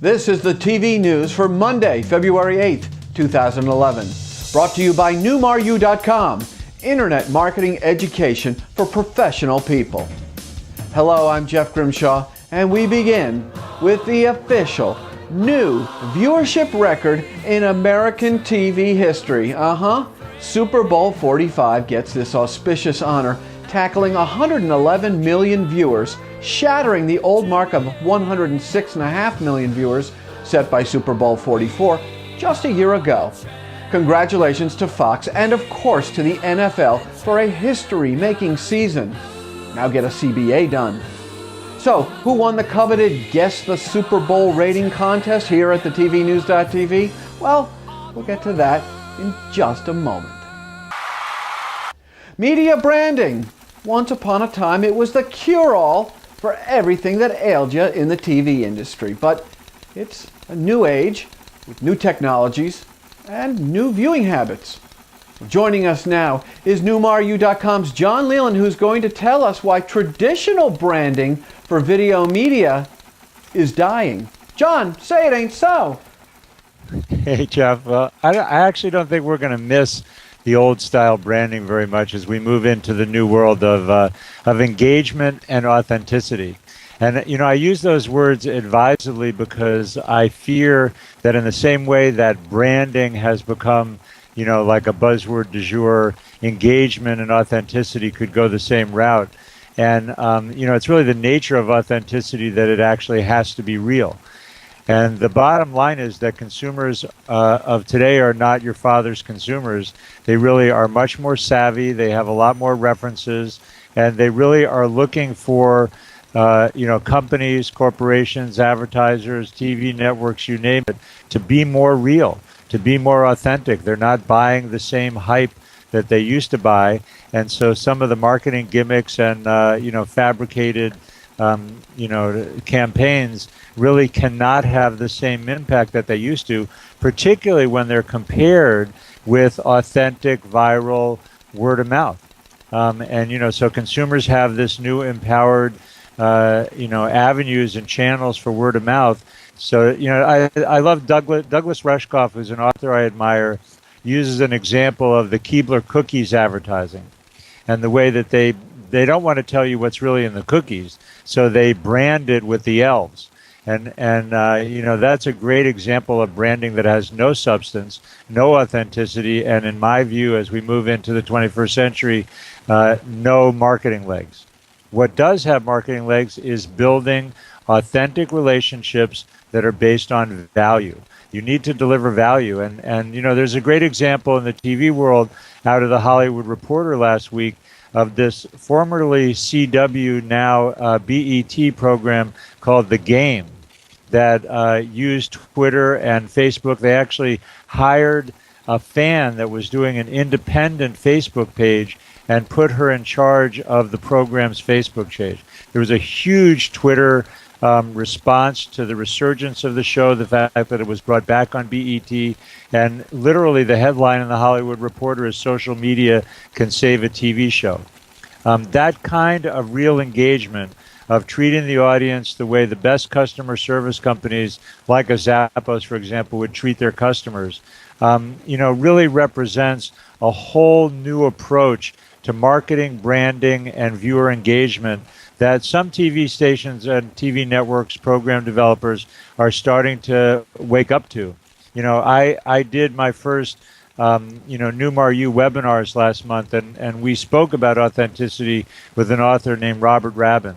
This is the TV news for Monday, February 8th, 2011. Brought to you by newmaru.com, internet marketing education for professional people. Hello, I'm Jeff Grimshaw, and we begin with the official new viewership record in American TV history. Super Bowl 45 gets this auspicious honor, tackling 111 million viewers, shattering the old mark of 106.5 million viewers set by Super Bowl 44 just a year ago. Congratulations to Fox and of course to the NFL for a history-making season. Now get a CBA done. So, who won the coveted Guess the Super Bowl rating contest here at the tvnews.tv? Well, we'll get to that in just a moment. Media branding. Once upon a time, it was the cure-all for everything that ailed you in the TV industry. But it's a new age with new technologies and new viewing habits. Joining us now is newmaru.com's John Leland, who's going to tell us why traditional branding for video media is dying. John, say it ain't so. Hey, Jeff. Well, I actually don't think we're going to miss the old style branding very much as we move into the new world of engagement and authenticity. And, you know, I use those words advisedly because I fear that in the same way that branding has become, you know, like a buzzword du jour, engagement and authenticity could go the same route. And, you know, it's really the nature of authenticity that it actually has to be real. And the bottom line is that consumers of today are not your father's consumers. They really are much more savvy. They have a lot more references, and they really are looking for, you know, companies, corporations, advertisers, TV networks, you name it, to be more real, to be more authentic. They're not buying the same hype that they used to buy. And so some of the marketing gimmicks and, you know, fabricated, you know, campaigns really cannot have the same impact that they used to, particularly when they're compared with authentic, viral word of mouth. And, you know, so consumers have this new empowered, you know, avenues and channels for word of mouth. So, you know, I love Douglas Rushkoff, who's an author I admire, uses an example of the Keebler cookies advertising and the way that they don't want to tell you what's really in the cookies, so they brand it with the elves. And you know, that's a great example of branding that has no substance, no authenticity, and in my view, as we move into the 21st century, no marketing legs. What does have marketing legs is building authentic relationships that are based on value. You need to deliver value. And you know, there's a great example in the TV world out of the Hollywood Reporter last week of this formerly CW, now BET program called The Game that used Twitter and Facebook. They actually hired a fan that was doing an independent Facebook page and put her in charge of the program's Facebook page. There was a huge Twitter response to the resurgence of the show, the fact that it was brought back on BET, and literally the headline in the Hollywood Reporter is "Social Media Can Save a TV Show." That kind of real engagement of treating the audience the way the best customer service companies like a Zappos, for example, would treat their customers, you know, really represents a whole new approach to marketing, branding, and viewer engagement that some TV stations and TV networks, program developers are starting to wake up to. You know, I did my first, you know, NewMaru webinars last month, and we spoke about authenticity with an author named Robert Rabin.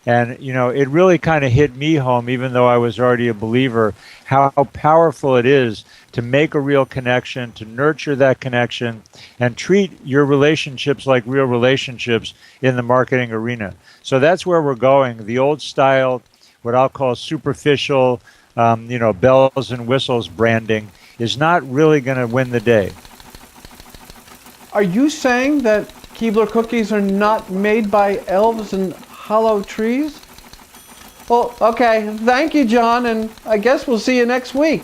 And, you know, it really kind of hit me home, even though I was already a believer, how powerful it is to make a real connection, to nurture that connection, and treat your relationships like real relationships in the marketing arena. So that's where we're going. The old style, what I'll call superficial, you know, bells and whistles branding is not really going to win the day. Are you saying that Keebler cookies are not made by elves and hollow trees? Well, okay. Thank you, John, and I guess we'll see you next week.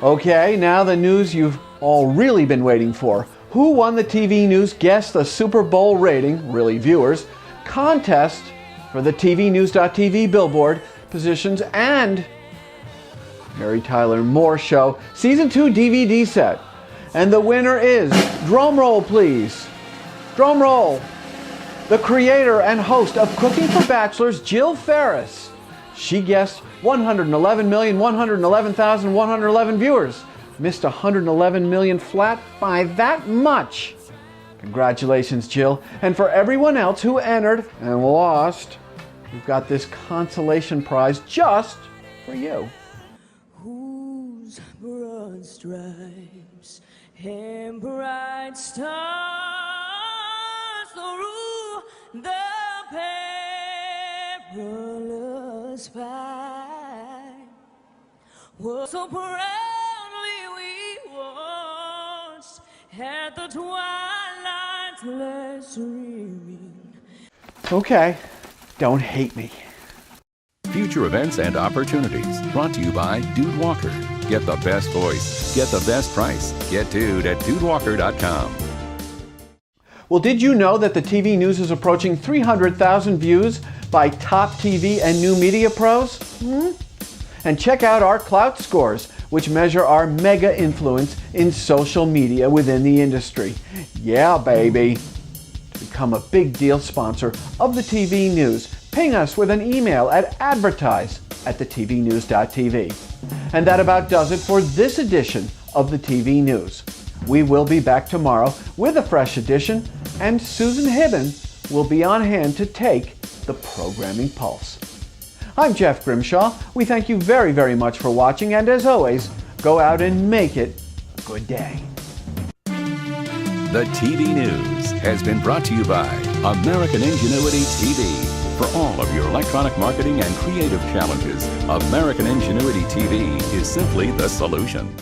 Okay, now the news you've all really been waiting for. Who won the TV News Guess the Super Bowl Rating, really viewers, contest for the tvnews.tv billboard positions and Mary Tyler Moore Show Season 2 DVD set. And the winner is, drum roll please, drum roll, the creator and host of Cooking for Bachelors, Jill Ferris. She guessed 111,111,111 viewers. Missed 111 million flat by that much. Congratulations, Jill. And for everyone else who entered and lost, we've got this consolation prize just for you. Whose broad stripes and bright stars through the perilous fight was so proudly we watched at the twilight's last streaming. Okay, don't hate me. Future events and opportunities brought to you by Dude Walker. Get the best voice, get the best price. Get Dude at dudewalker.com. Well, did you know that the TV news is approaching 300,000 views by top TV and new media pros? And check out our Clout Scores, which measure our mega influence in social media within the industry. Yeah, baby. To become a big deal sponsor of the TV news, ping us with an email at advertise@thetvnews.tv. And that about does it for this edition of the TV News. We will be back tomorrow with a fresh edition, and Susan Hibben will be on hand to take the programming pulse. I'm Jeff Grimshaw. We thank you very, very much for watching, and as always, go out and make it a good day. The TV News has been brought to you by American Ingenuity TV. For all of your electronic marketing and creative challenges, American Ingenuity TV is simply the solution.